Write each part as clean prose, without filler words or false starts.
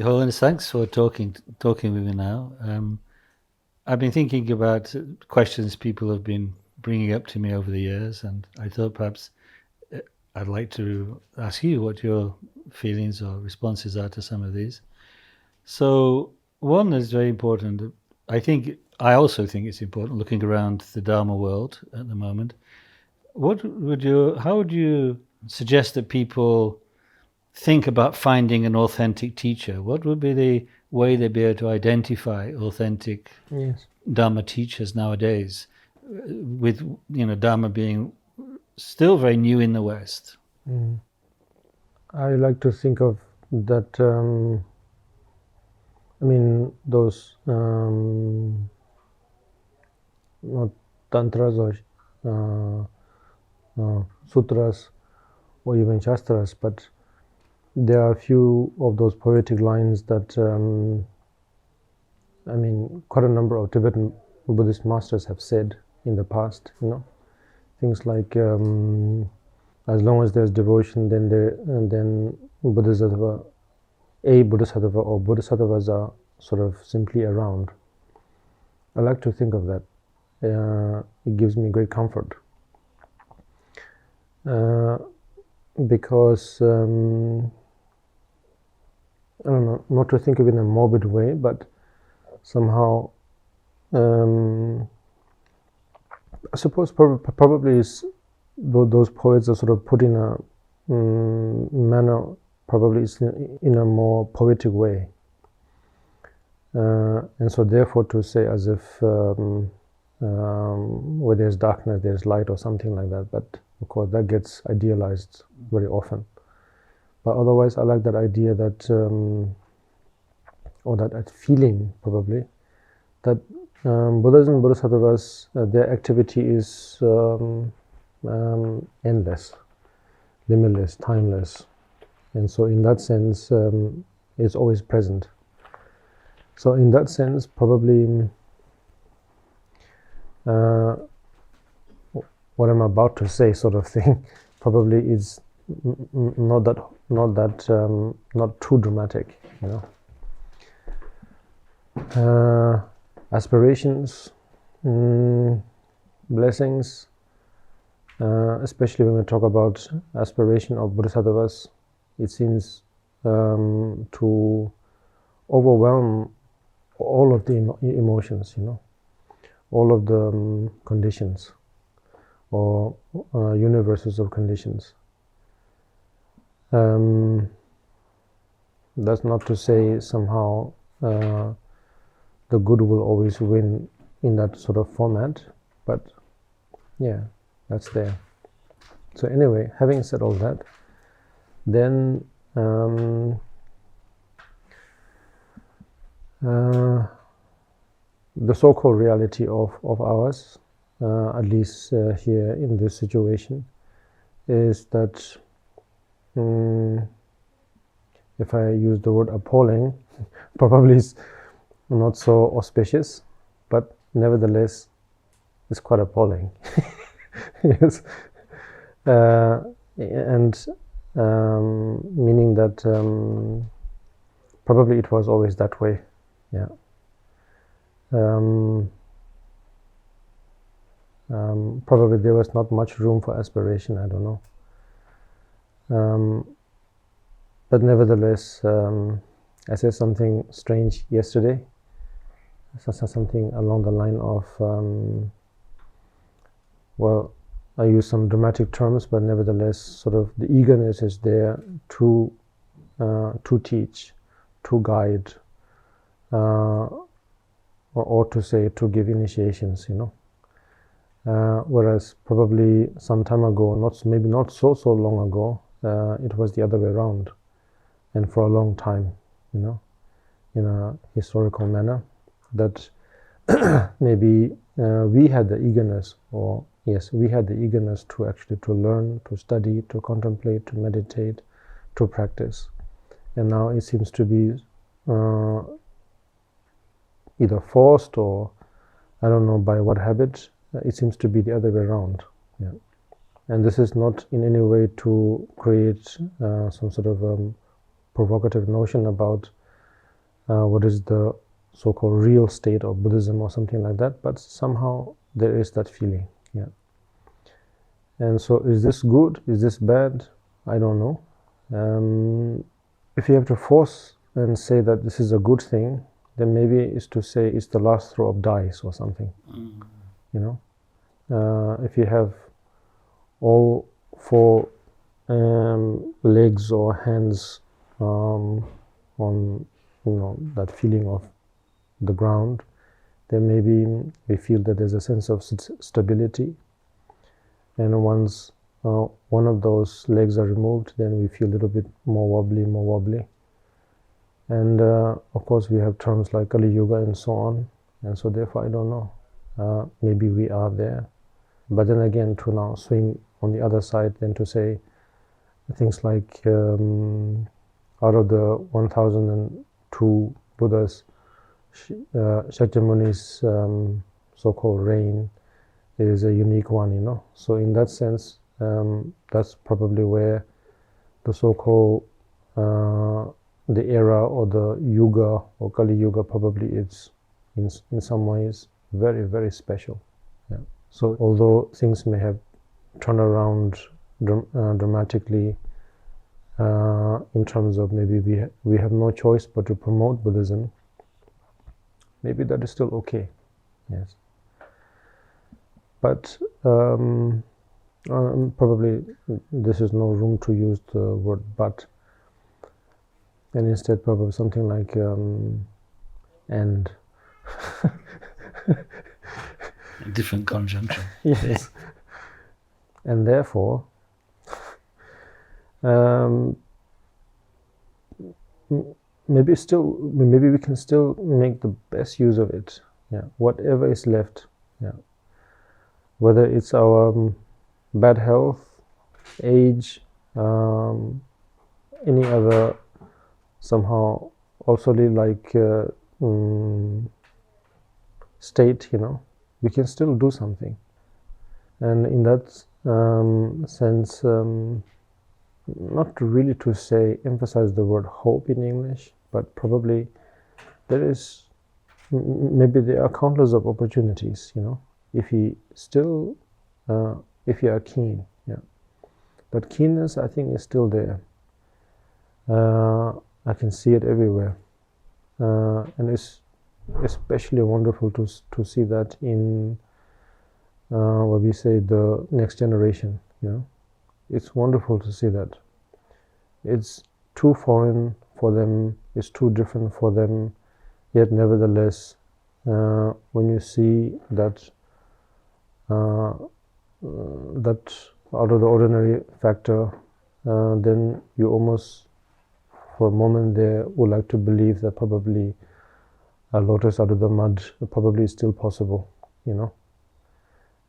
Your Holiness, thanks for talking with me now. I've been thinking about questions people have been bringing up to me over the years, and I thought perhaps I'd like to ask you what your feelings or responses are to some of these. So one is very important. I also think it's important looking around the Dharma world at the moment. How would you suggest that people think about finding an authentic teacher? What would be the way they'd be able to identify authentic Dharma teachers nowadays, with Dharma being still very new in the West? I like to think of that. Those not tantras or sutras or even shastras, but there are a few of those poetic lines that quite a number of Tibetan Buddhist masters have said in the past. Things like as long as there's devotion, then bodhisattva or bodhisattvas are sort of simply around. I like to think of that. It gives me great comfort because I don't know, not to think of it in a morbid way, but somehow I suppose probably those poets are sort of put in a manner, probably in a more poetic way, and so therefore to say as if where there's darkness there's light or something like that, but of course that gets idealized very often. But otherwise I like that idea that or that feeling probably that Buddhas and Bodhisattvas, their activity is endless, limitless, timeless, and so in that sense it's always present. So in that sense probably what I'm about to say sort of thing probably is not too dramatic, aspirations, blessings, especially when we talk about aspiration of bodhisattvas, it seems to overwhelm all of the emotions, all of the conditions or universes of conditions. That's not to say somehow the good will always win in that sort of format, but yeah, that's there. So anyway, having said all that, then the so-called reality of ours, at least here in this situation, is that if I use the word appalling, probably is not so auspicious, but nevertheless it's quite appalling. Yes. And meaning that probably it was always that way. Yeah. Probably there was not much room for aspiration, I don't know. But nevertheless, I said something strange yesterday. I said something along the line of, well, I use some dramatic terms, but nevertheless, sort of the eagerness is there to teach, to guide, or to say to give initiations, whereas probably some time ago, maybe not so long ago, it was the other way around, and for a long time, in a historical manner, that maybe we had the eagerness, we had the eagerness to actually to learn, to study, to contemplate, to meditate, to practice, and now it seems to be either forced or I don't know by what habit. It seems to be the other way around. Yeah. And this is not in any way to create some sort of provocative notion about what is the so-called real state of Buddhism or something like that, but somehow there is that feeling. Yeah. And so is this good? Is this bad? I don't know. If you have to force and say that this is a good thing, then maybe it's to say it's the last throw of dice or something. You know, if you have all four legs or hands on, that feeling of the ground, then maybe we feel that there's a sense of stability. And once one of those legs are removed, then we feel a little bit more wobbly. And of course we have terms like Kali Yuga and so on. And so therefore I don't know. Maybe we are there. But then again, to now swing on the other side, then to say things like out of the 1002 Buddhas, Shakyamuni's so-called reign is a unique one, So in that sense, that's probably where the so-called the era or the yuga or Kali Yuga probably is in some ways very, very special. Yeah. So although things may have turned around dramatically in terms of maybe we have no choice but to promote Buddhism, maybe that is still okay. Yes. But probably this is no room to use the word but, and instead probably something like and. Different conjunction. Yes. And therefore, maybe we can still make the best use of it. Yeah. Whatever is left. Yeah. Whether it's our bad health, age, any other somehow also like state, we can still do something. And in that sense, not really to emphasize the word hope in English, but probably maybe there are countless of opportunities, if you are keen. Yeah. But keenness, I think, is still there. I can see it everywhere. And it's especially wonderful to see that in what we say the next generation. It's wonderful to see that. It's too foreign for them, it's too different for them, yet nevertheless when you see that that out of the ordinary factor, then you almost for a moment there would like to believe that probably a lotus out of the mud probably is still possible,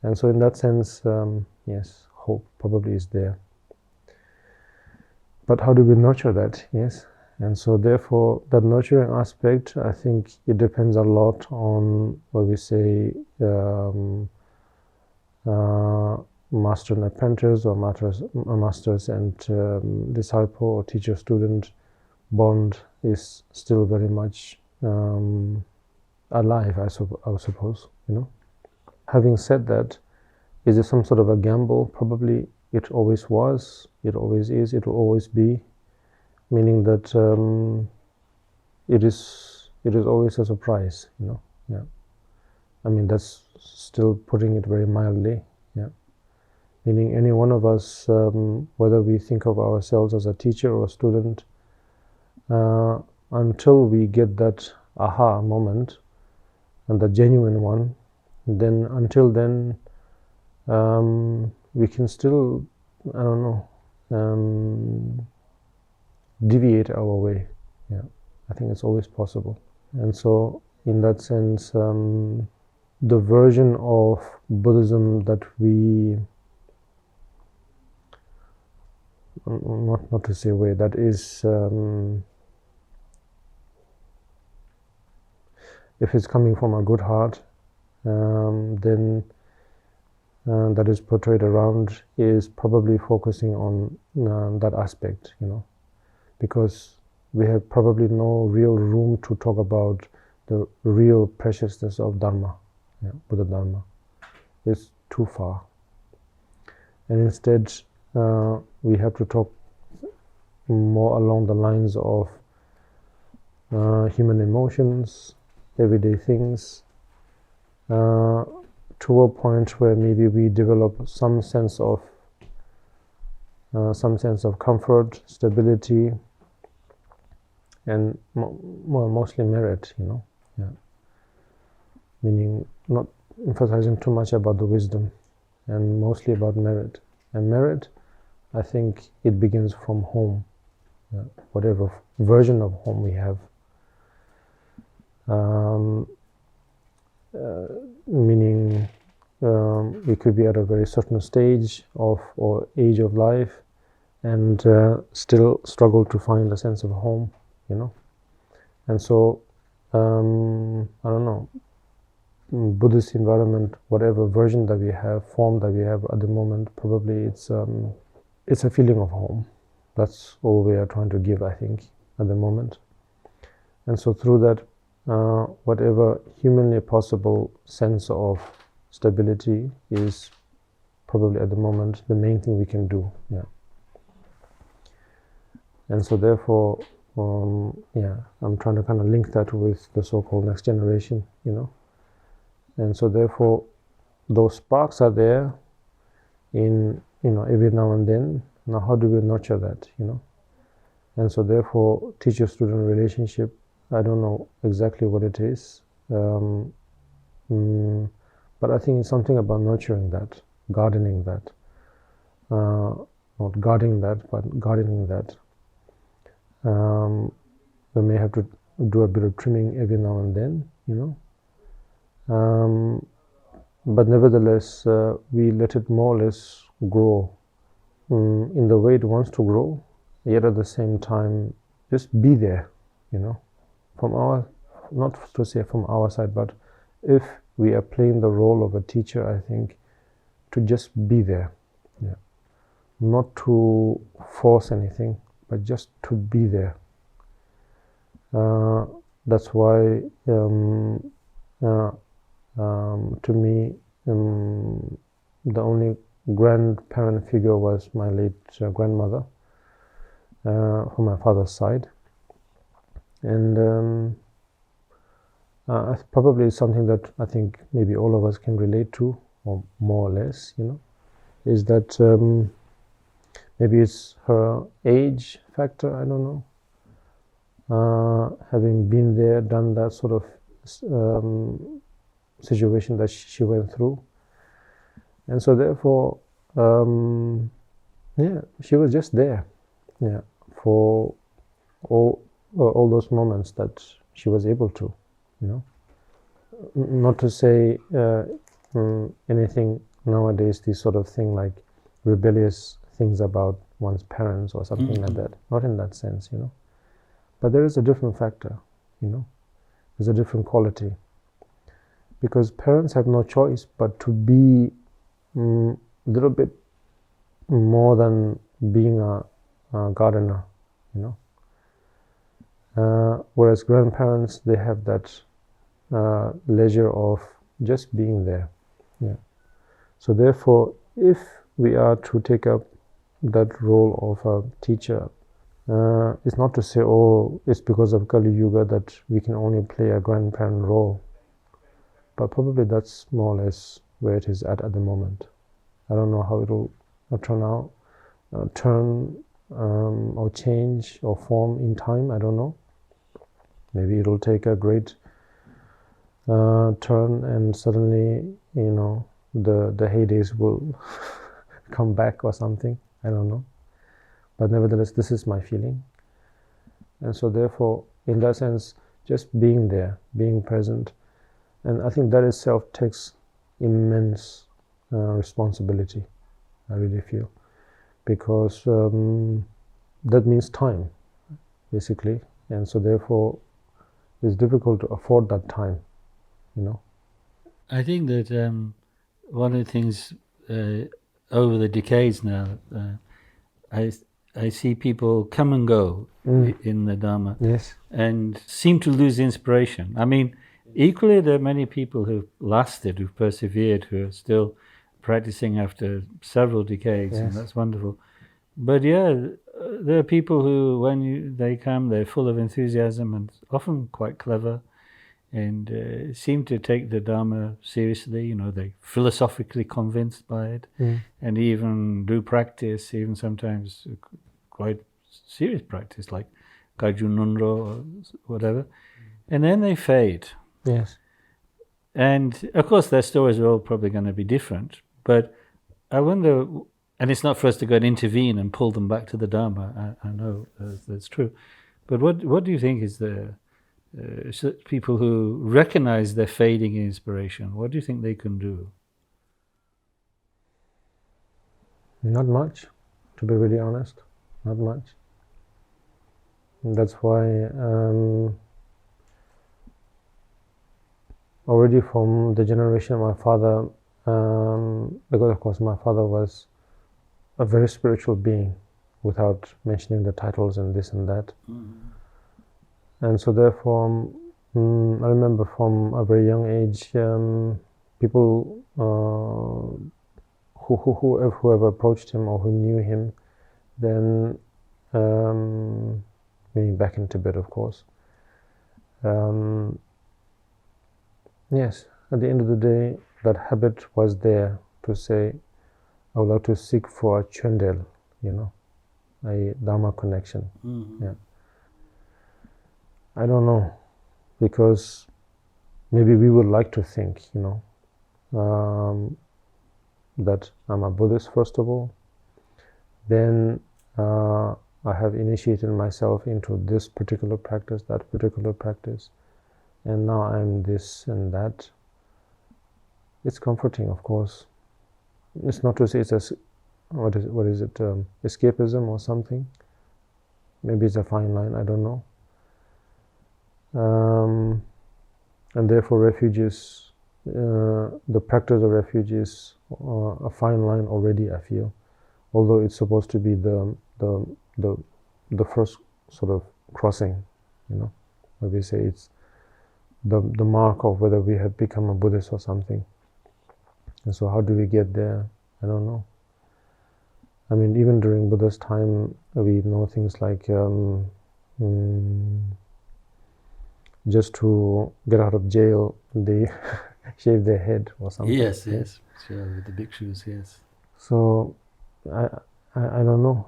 And so in that sense, yes, hope probably is there. But how do we nurture that? Yes. And so therefore, that nurturing aspect, I think it depends a lot on what we say master and apprentice, or masters and disciple or teacher-student bond is still very much alive, I suppose, Having said that, is it some sort of a gamble? Probably it always was, it always is, it will always be, meaning that it is always a surprise, Yeah. I mean, that's still putting it very mildly, yeah. Meaning any one of us, whether we think of ourselves as a teacher or a student, until we get that aha moment, and the genuine one, then until then we can still, I don't know, deviate our way. Yeah, I think it's always possible. And so in that sense, the version of Buddhism that we, not to say way, that is, if it's coming from a good heart, then that is portrayed around is probably focusing on that aspect, because we have probably no real room to talk about the real preciousness of Dharma, Buddha Dharma. It's too far. And instead, we have to talk more along the lines of human emotions, everyday things, to a point where maybe we develop some sense of comfort, stability, and mostly merit, meaning not emphasizing too much about the wisdom, and mostly about merit. And merit, I think it begins from home, whatever version of home we have. Meaning we could be at a very certain stage of or age of life and still struggle to find a sense of home, and so I don't know, Buddhist environment, whatever version that we have, form that we have at the moment, probably it's a feeling of home. That's all we are trying to give, I think, at the moment. And so through that, whatever humanly possible sense of stability is probably at the moment the main thing we can do. And so therefore, I'm trying to kind of link that with the so-called next generation, And so therefore, those sparks are there in, every now and then. Now, how do we nurture that, And so therefore, teacher-student relationship, I don't know exactly what it is, but I think it's something about nurturing that, gardening that, not guarding that, but gardening that. We may have to do a bit of trimming every now and then, but nevertheless, we let it more or less grow in the way it wants to grow, yet at the same time, just be there, from our, not to say from our side, but if we are playing the role of a teacher, I think, to just be there, not to force anything, but just to be there. That's why, to me, the only grandparent figure was my late grandmother, from my father's side. And probably something that I think maybe all of us can relate to, or more or less, is that maybe it's her age factor, I don't know. Having been there, done that sort of situation that she went through. And so therefore, she was just there, for all those moments that she was able to, Not to say anything nowadays, this sort of thing like rebellious things about one's parents or something like that. Not in that sense, But there is a different factor, There's a different quality. Because parents have no choice but to be a little bit more than being a gardener, whereas grandparents, they have that leisure of just being there. So therefore, if we are to take up that role of a teacher, it's not to say, it's because of Kali Yuga that we can only play a grandparent role. But probably that's more or less where it is at the moment. I don't know how it will turn out, or change or form in time, I don't know. Maybe it'll take a great turn and suddenly, the heydays will come back or something, I don't know. But nevertheless, this is my feeling. And so therefore, in that sense, just being there, being present, and I think that itself takes immense responsibility, I really feel, because that means time, basically, and so therefore it's difficult to afford that time, I think that one of the things over the decades now, I see people come and go in the Dharma, Yes. and seem to lose inspiration. I mean, equally, there are many people who've lasted, who've persevered, who are still practicing after several decades, and Yes. that's wonderful. But yeah, there are people who, when they come, they're full of enthusiasm and often quite clever, and seem to take the Dharma seriously. You know, they're philosophically convinced by it, and even do practice, even sometimes quite serious practice, like Kagyu or whatever, and then they fade. Yes. And of course, their stories are all probably going to be different, but I wonder, and it's not for us to go and intervene and pull them back to the Dharma, I know that's true, but what do you think is the people who recognize their fading inspiration, what do you think they can do? Not much, to be really honest. Not much. And that's why already from the generation of my father, because of course my father was a very spiritual being, without mentioning the titles and this and that. And so therefore, I remember from a very young age, people whoever approached him or who knew him, then, meaning back in Tibet, of course, yes, at the end of the day, that habit was there to say, I would like to seek for a chendel, a Dharma connection. Yeah. I don't know, because maybe we would like to think, that I'm a Buddhist first of all, then I have initiated myself into this particular practice, that particular practice, and now I'm this and that. It's comforting, of course. It's not to say it's escapism or something. Maybe it's a fine line, I don't know. And therefore refuge is, the practice of refuge is a fine line already, I feel. Although it's supposed to be the first sort of crossing, where we say it's the mark of whether we have become a Buddhist or something. And so how do we get there? I don't know. I mean, even during Buddha's time, we know things like just to get out of jail, they shave their head or something. Yes, sure, with the bhikshus, yes. So, I don't know.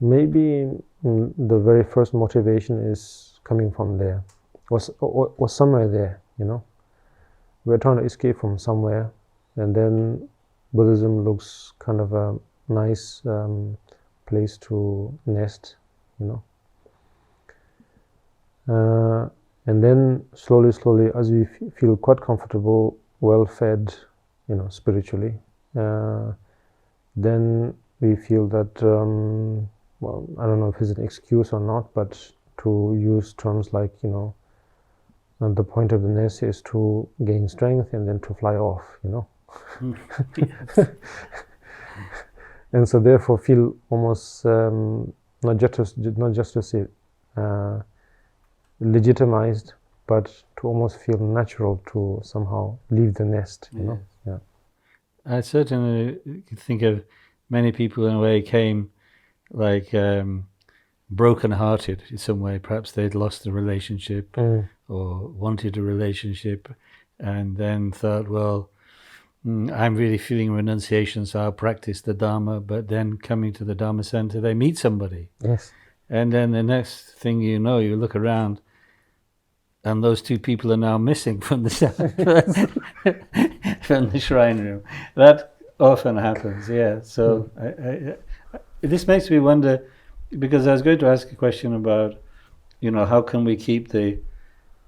Maybe the very first motivation is coming from there, or somewhere there, We're trying to escape from somewhere, and then Buddhism looks kind of a nice place to nest, and then slowly, as we feel quite comfortable, well fed, spiritually, then we feel that, well, I don't know if it's an excuse or not, but to use terms like, and the point of the nest is to gain strength and then to fly off, And so therefore feel almost, not just to say legitimized, but to almost feel natural to somehow leave the nest, Yeah. I certainly think of many people in a way came like broken-hearted in some way. Perhaps they'd lost a relationship or wanted a relationship, and then thought, well, I'm really feeling renunciation, so I'll practice the Dharma. But then coming to the Dharma center, they meet somebody. Yes. And then the next thing you know, you look around, and those two people are now missing from the from the shrine room. That often happens, yeah. So this makes me wonder, because I was going to ask a question about, how can we keep the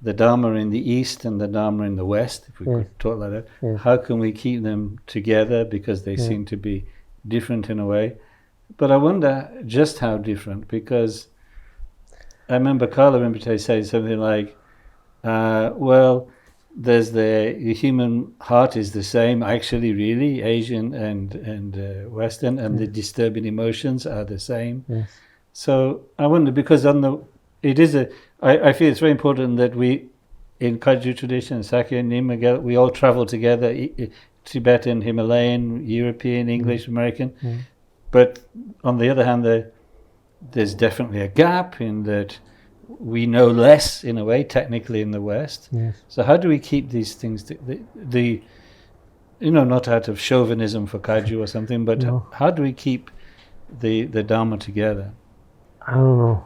Dharma in the East and the Dharma in the West, if we could talk like that. How can we keep them together, because they seem to be different in a way. But I wonder just how different, because I remember Karmapa Rinpoche saying something like, well, there's the human heart is the same, actually, really, Asian and Western, and the disturbing emotions are the same. Yes. So I wonder, because I feel it's very important that we, in Kagyu tradition, Sakya, Nimagel, we all travel together, Tibetan, Himalayan, European, English, American. But on the other hand, there's definitely a gap in that we know less, in a way, technically, in the West. Yes. So how do we keep these things, not out of chauvinism for Kagyu or something, but how do we keep the Dharma together? I don't know.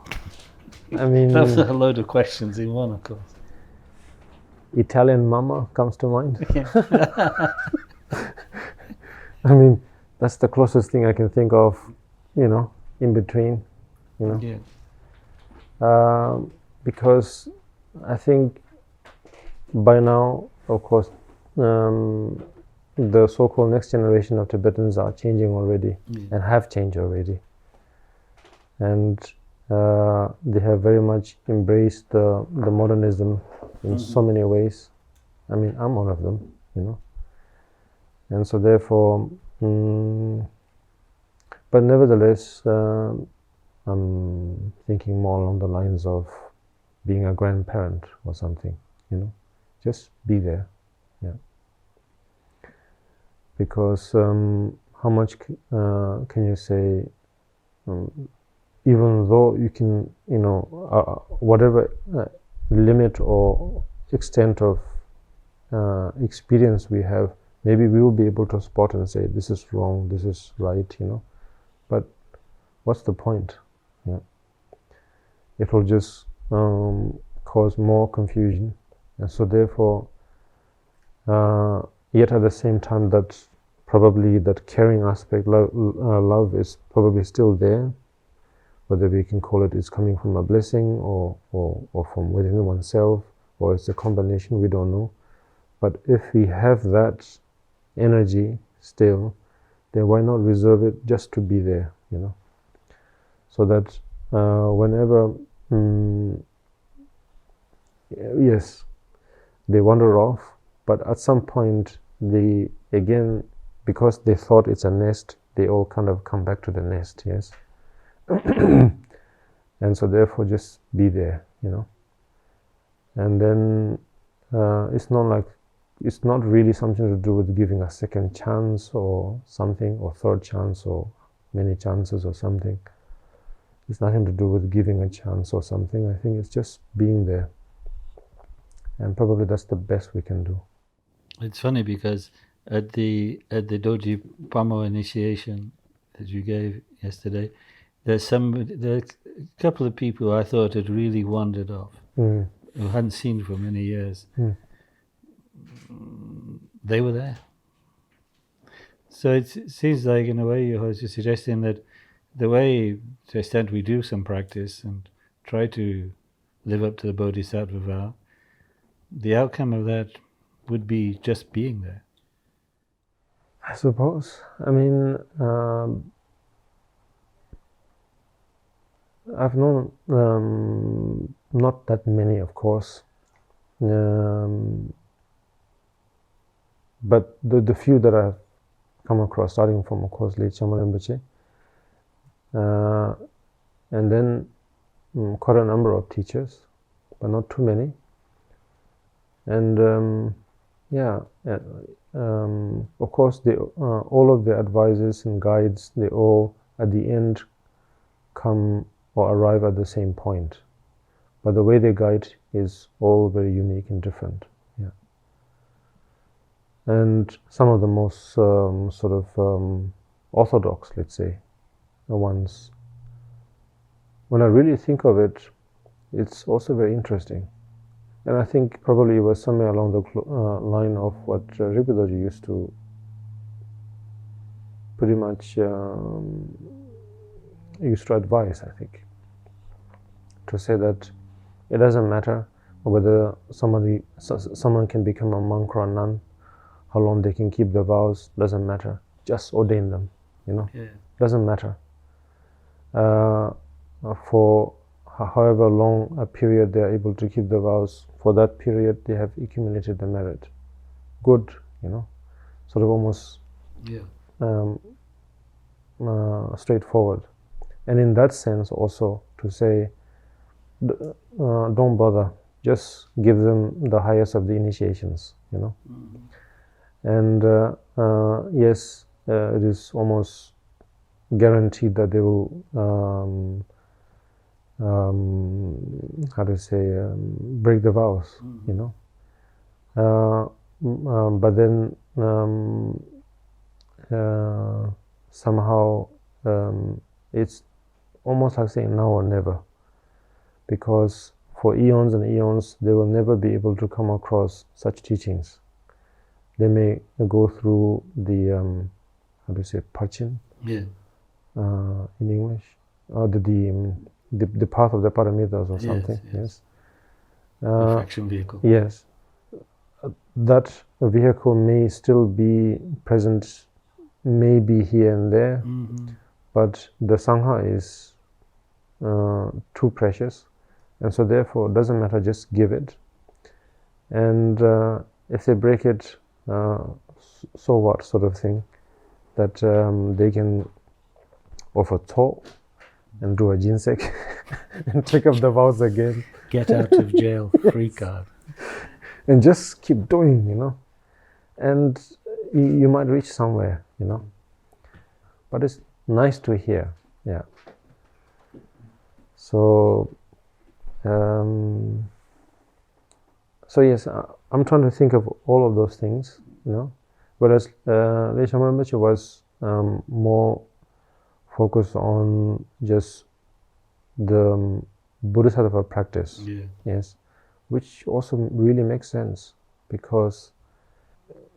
I mean, that's a load of questions in one, of course. Italian mama comes to mind. I mean, that's the closest thing I can think of, in between, Yeah. Because I think by now, of course, the so-called next generation of Tibetans are changing already and have changed already. And they have very much embraced the modernism in so many ways. I mean, I'm one of them, And so therefore, but nevertheless, I'm thinking more along the lines of being a grandparent or something, just be there, because how much can you say, even though you can, whatever limit or extent of experience we have, maybe we will be able to spot and say, this is wrong, this is right, but what's the point? It will just cause more confusion, and so therefore, yet at the same time, that probably that caring aspect, love is probably still there, whether we can call it's coming from a blessing or from within oneself, or it's a combination, we don't know. But if we have that energy still, then why not reserve it just to be there, so that whenever, yes, they wander off, but at some point they, again, because they thought it's a nest, they all kind of come back to the nest, yes. And so therefore just be there, and then it's not really something to do with giving a second chance or something, or third chance or many chances or something. It's nothing to do with giving a chance or something. I think it's just being there, and probably that's the best we can do. It's funny because at the Doji Pamo initiation that you gave yesterday, there's a couple of people I thought had really wandered off, who hadn't seen for many years. They were there. So it seems like, in a way, you're suggesting that the way, to the extent we do some practice and try to live up to the bodhisattva vow, the outcome of that would be just being there. I suppose. I mean, I've known not that many, of course, but the few that I've come across, starting from, of course, late Sharmar Rinpoche, and then quite a number of teachers, but not too many. And of course, all of the advisors and guides, they all at the end come or arrive at the same point, but the way they guide is all very unique and different. And some of the most orthodox, let's say, the ones, when I really think of it, it's also very interesting. And I think probably it was somewhere along the line of what Rinpoche used to pretty much used to advise, I think, to say that it doesn't matter whether someone can become a monk or a nun, how long they can keep the vows, doesn't matter. Just ordain them, Yeah. Doesn't matter. For however long a period they are able to keep the vows, for that period they have accumulated the merit. Good, sort of almost straightforward. And in that sense also to say, don't bother, just give them the highest of the initiations, And yes, it is almost guaranteed that they will break the vows, but then somehow it's almost like saying now or never, because for eons and eons they will never be able to come across such teachings. They may go through the parchin in English, or the path of the paramitas or something. Yes. Reflection vehicle. Yes. That vehicle may still be present, maybe here and there, but the Sangha is too precious, and so therefore it doesn't matter, just give it. And if they break it, so what, sort of thing, that they can offer to and do a jinsek and take up the vows again. Get out of jail free card. And just keep doing, and you might reach somewhere, but it's nice to hear. So yes, I'm trying to think of all of those things, whereas Sharmar Rinpoche was more focused on just the bodhisattva practice. Yes, which also really makes sense, because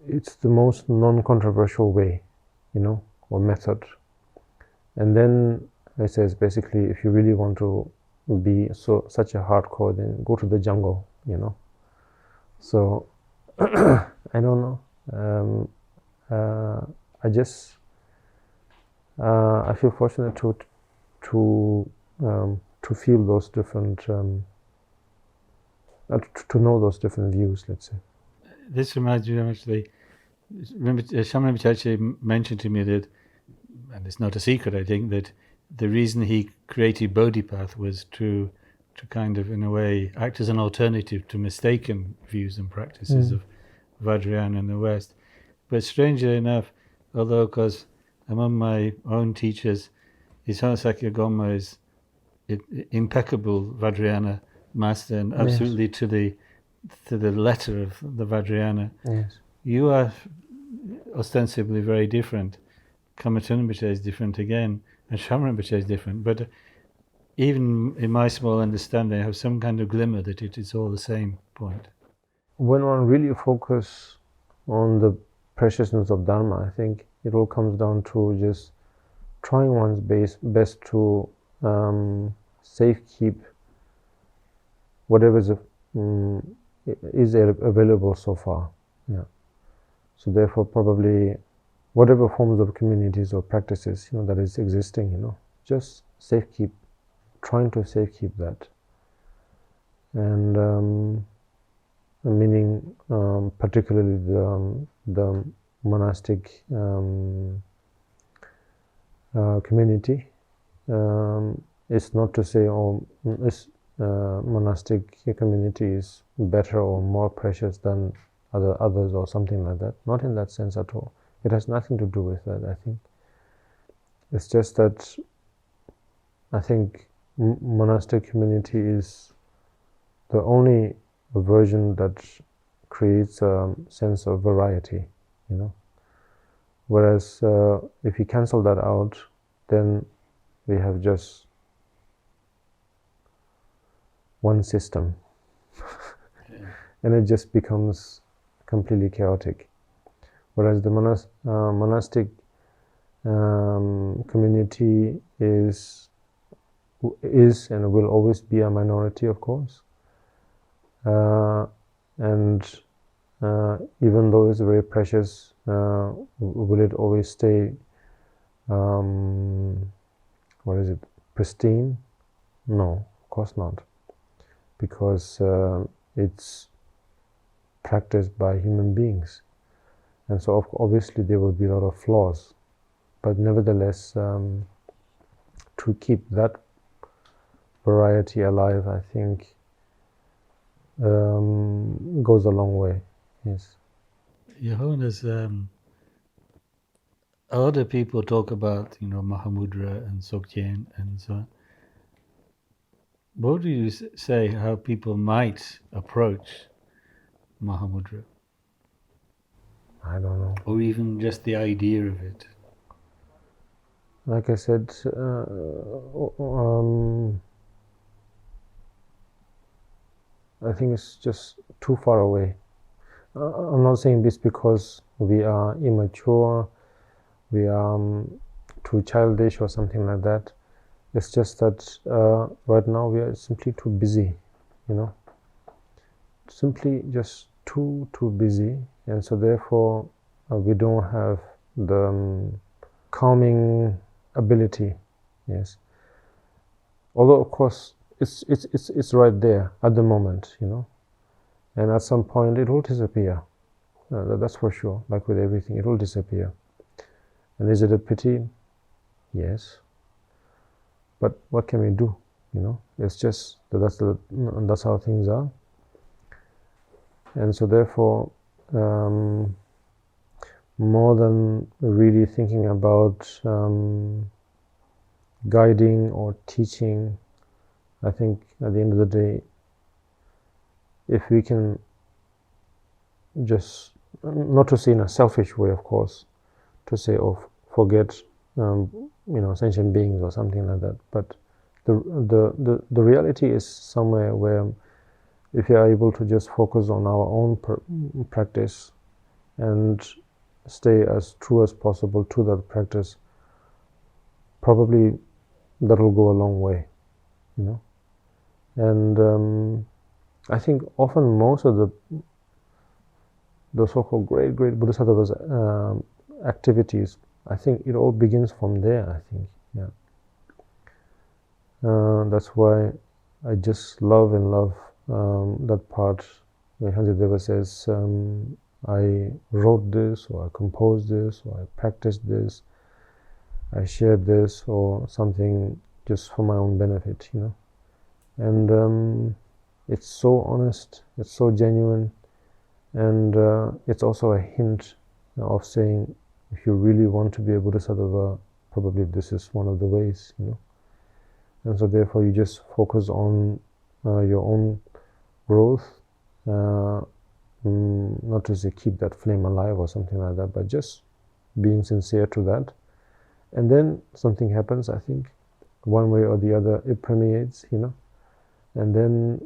it's the most non-controversial way, or method. And then it says basically, if you really want to be such a hardcore, then go to the jungle, So I don't know. I feel fortunate to feel those different, to know those different views, let's say. This reminds me actually, Sharmar Rinpoche actually mentioned to me that, and it's not a secret, I think, that the reason he created Bodhipath was to kind of, in a way, act as an alternative to mistaken views and practices of Vajrayana in the West. But strangely enough, although, because among my own teachers, His Holiness Karmapa is impeccable Vajrayana master, and absolutely to the letter of the Vajrayana. Yes. You are ostensibly very different. Karmapa Rinpoche is different again, and Sharmar Rinpoche is different. But even in my small understanding, I have some kind of glimmer that it is all the same point. When one really focuses on the preciousness of Dharma, I think it all comes down to just trying one's best to safekeep whatever is available so far. So therefore, probably whatever forms of communities or practices that is existing, just trying to safekeep that, and meaning particularly the monastic community. It's not to say this monastic community is better or more precious than others or something like that. Not in that sense at all. It has nothing to do with that, I think. It's just that I think monastic community is the only version that creates a sense of variety, Whereas if you cancel that out, then we have just one system, and it just becomes completely chaotic. Whereas the monastic community is and will always be a minority, of course, and even though it's very precious, will it always stay pristine? No, Of course not, because it's practiced by human beings, and so obviously there will be a lot of flaws, but nevertheless, to keep that variety alive, I think goes a long way. Yes. Your Holiness, a lot of people talk about, mahamudra and dzog and so on. What do you say how people might approach mahamudra? I don't know. Or even just the idea of it? Like I said, I think it's just too far away. I'm not saying this because we are immature, we are too childish or something like that. It's just that right now we are simply too busy, simply just too busy, and so therefore we don't have the calming ability. Yes. Although of course it's right there at the moment, and at some point it will disappear. That's for sure. Like with everything, it will disappear. And is it a pity? Yes. But what can we do? It's just that's how things are. And so therefore, more than really thinking about guiding or teaching, I think at the end of the day, if we can just, not to say in a selfish way, of course, to say, forget, sentient beings or something like that, but the reality is somewhere where if you are able to just focus on our own practice and stay as true as possible to that practice, probably that will go a long way, and I think often most of the so-called great bodhisattvas activities, I think it all begins from there. I think, that's why I just love that part where Hansadeva says, I wrote this, or I composed this, or I practiced this, I shared this, or something just for my own benefit, and it's so honest, it's so genuine, and it's also a hint of saying, if you really want to be a bodhisattva, probably this is one of the ways, and so therefore you just focus on your own growth, not to say keep that flame alive or something like that, but just being sincere to that, and then something happens. I think one way or the other it permeates, and then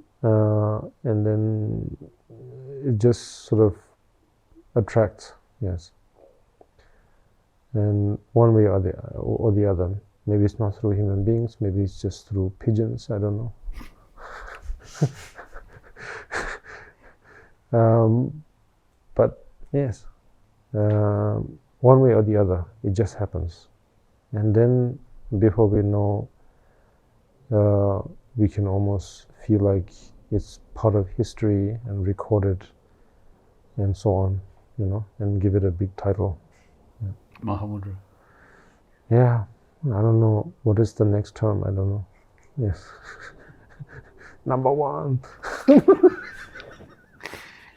it just sort of attracts. Yes. And one way or the other, maybe it's not through human beings, maybe it's just through pigeons, I don't know. But yes, one way or the other, it just happens, and then before we know, we can almost feel like it's part of history and recorded and so on, and give it a big title. Mahamudra. Yeah, I don't know what is the next term. I don't know. Yes. Number one.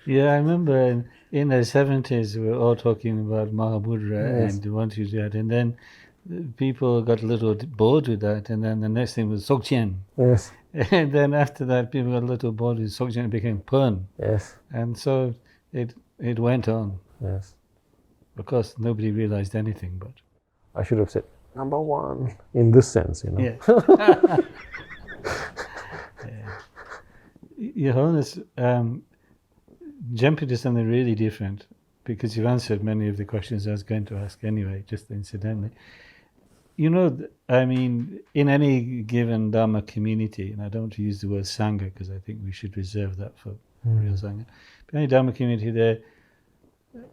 Yeah, I remember in the 70s we were all talking about Mahamudra, Yes. and want to do that, and then people got a little bored with that, and then the next thing was dzog. Yes. And then after that people got a little bored with dzog and became pun. Yes. And so it went on. Yes. Of course, nobody realized anything, but I should have said number one in this sense, yeah. Yeah. Your Holiness, jumping to something really different, because you've answered many of the questions I was going to ask anyway, just incidentally. I mean, in any given Dharma community, and I don't want to use the word Sangha because I think we should reserve that for real Sangha, but any Dharma community, there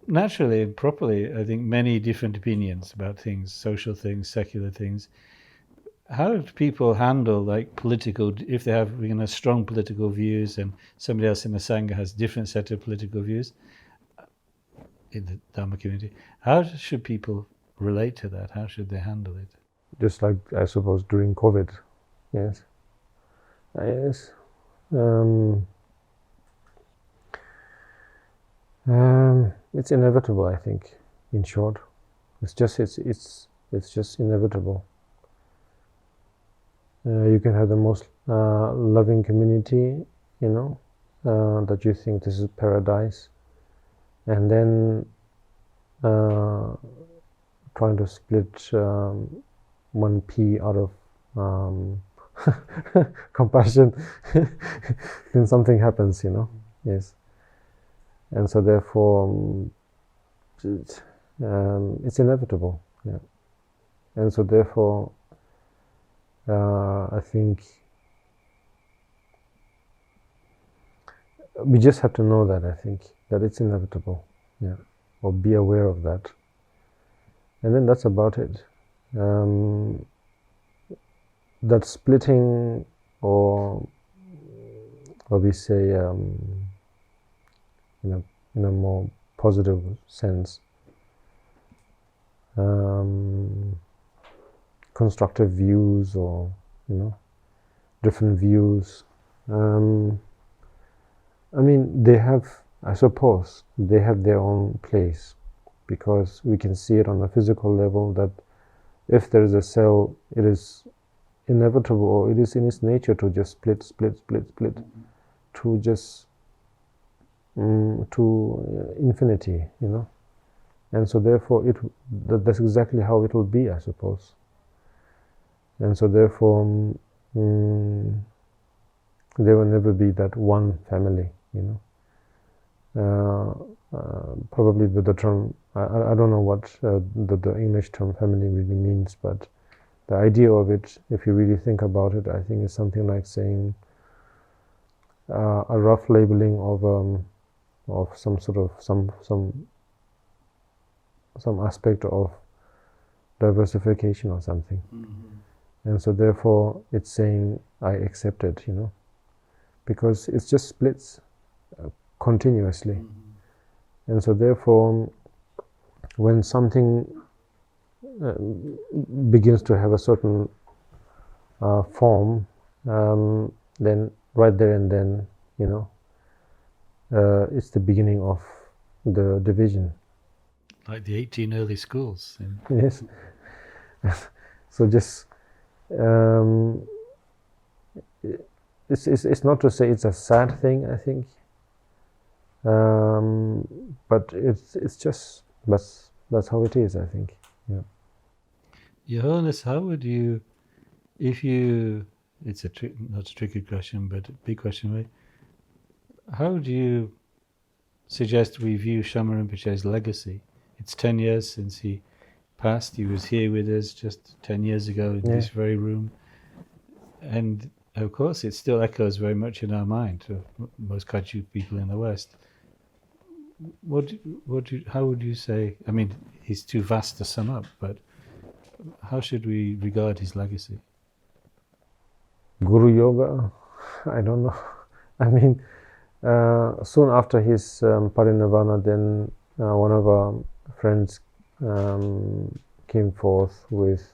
naturally and properly, I think, many different opinions about things, social things, secular things. how do people handle like political, if they have strong political views and somebody else in the Sangha has different set of political views in the Dharma community? How should people relate to that? How should they handle it? Just like, I suppose, during COVID. Yes. Yes. It's inevitable, I think, in short. It's just inevitable. You can have the most loving community, that you think this is paradise, and then trying to split one pea out of compassion, then something happens, Yes. And so therefore, it's inevitable. Yeah. And so therefore, I think we just have to know that, I think, that it's inevitable. Yeah. Or be aware of that. And then that's about it. That splitting, or we say, in a more positive sense, constructive views, or different views. I suppose they have their own place, because we can see it on a physical level that if there is a cell, it is inevitable, or it is in its nature to just split, to just to infinity, and so therefore that's exactly how it will be, I suppose. And so therefore there will never be that one family, probably the term, I don't know what the English term family really means, but the idea of it, if you really think about it, I think is something like saying a rough labeling of some sort of some aspect of diversification or something. And so therefore it's saying, I accept it, because it's just splits continuously. And so therefore, when something begins to have a certain form, then right there and then, it's the beginning of the division. Like the 18 early schools. Yes. So just it's not to say it's a sad thing, I think, but it's just that's how it is, I think. Yeah. Your Holiness, how would you, it's not a tricky question, but a big question, right? How would you suggest we view Sharmar Rinpoche's legacy? It's 10 years since he passed. He was here with us just 10 years ago in this very room. And of course, it still echoes very much in our mind, to most Kagyu people in the West. How would you say, he's too vast to sum up, but how should we regard his legacy? Guru Yoga, I don't know. Soon after his parinirvana, then one of our friends came forth with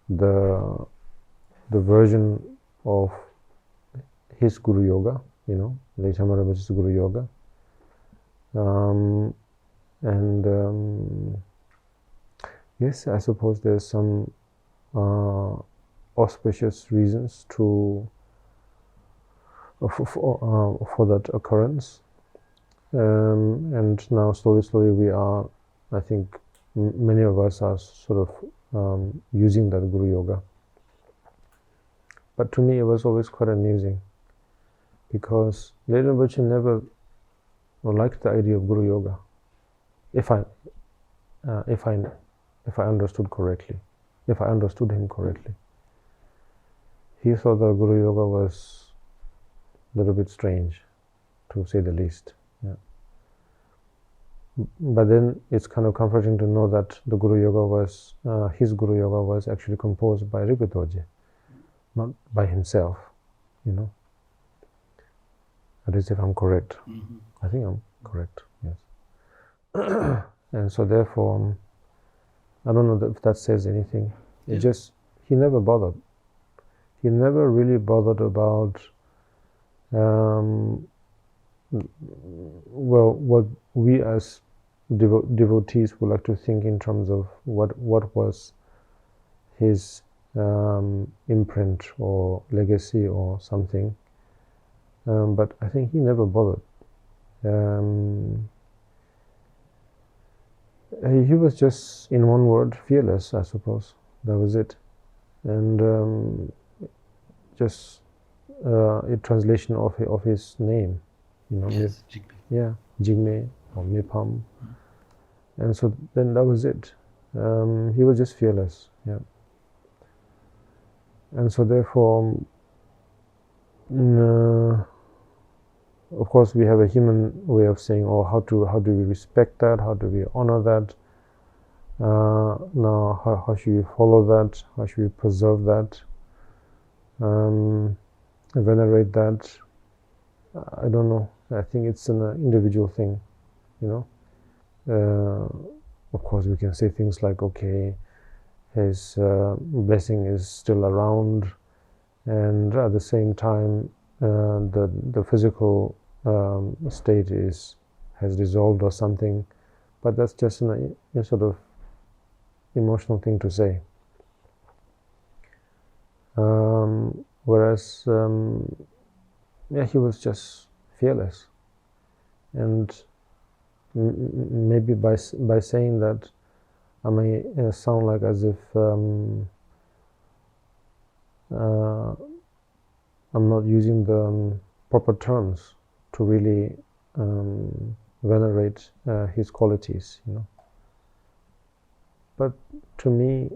the version of his Guru Yoga, late Sharmar Rinpoche's Guru Yoga. Yes, I suppose there's some auspicious reasons for that occurrence, and now slowly we are, I think many of us are sort of using that Guru Yoga. But to me it was always quite amusing, because Late Rinpoche never liked the idea of Guru Yoga, if I understood correctly, if I understood him correctly. He thought that Guru Yoga was a little bit strange, to say the least. Yeah. but then it's kind of comforting to know that the Guru Yoga was, his Guru Yoga was actually composed by Rinpoche, not by himself, you know. At least if I'm correct. Mm-hmm. I think I'm correct, yes. And so therefore, I don't know if that says anything. It just, he never bothered. He never really bothered about, well, what we as devotees would like to think in terms of what was his imprint or legacy or something. But I think he never bothered. He was just, in one word, fearless, I suppose. That was it. And just a translation of his name, you know. Yes, Jigme. Yeah, Jigme or Mipam. And so then that was it. He was just fearless, yeah. And so therefore, of course, we have a human way of saying, oh, how do we respect that? How do we honor that? Now, how should we follow that? How should we preserve that? Venerate that? I don't know. I think it's an individual thing, you know. Of course, we can say things like, okay, his blessing is still around, and at the same time, the physical state has dissolved or something, but that's just a sort of emotional thing to say. Whereas, yeah, he was just fearless, and maybe by saying that, I may sound like as if I'm not using the proper terms to really venerate his qualities, you know. But to me,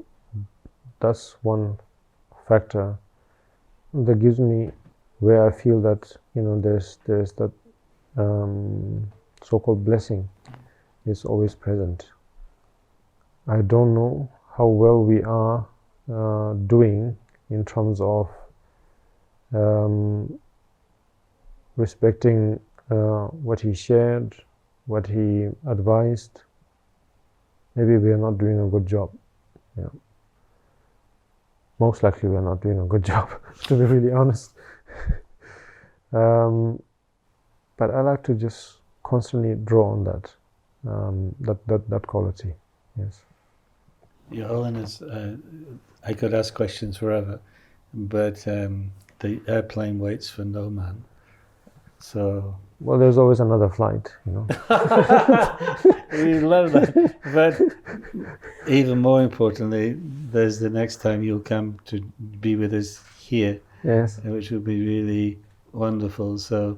that's one factor that gives me where I feel that, you know, there's that so-called blessing is always present. I don't know how well we are doing in terms of respecting what he shared, what he advised. Maybe we are not doing a good job. Yeah. Most likely we are not doing a good job, to be really honest. But I like to just constantly draw on that quality. Yes. Your Holiness, I could ask questions forever, but the airplane waits for no man. So. Well, there's always another flight, you know. We love that. But even more importantly, there's the next time you'll come to be with us here. Yes. Which will be really wonderful. So,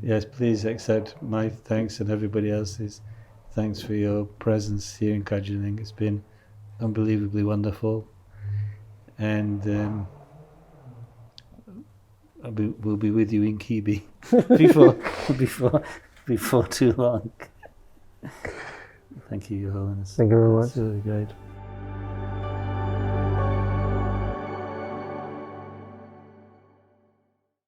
yes, please accept my thanks and everybody else's thanks for your presence here in Kagyu. It's been unbelievably wonderful. And we'll be with you in Kibi before too long. Thank you, Your Holiness. Thank you very much. It's really great.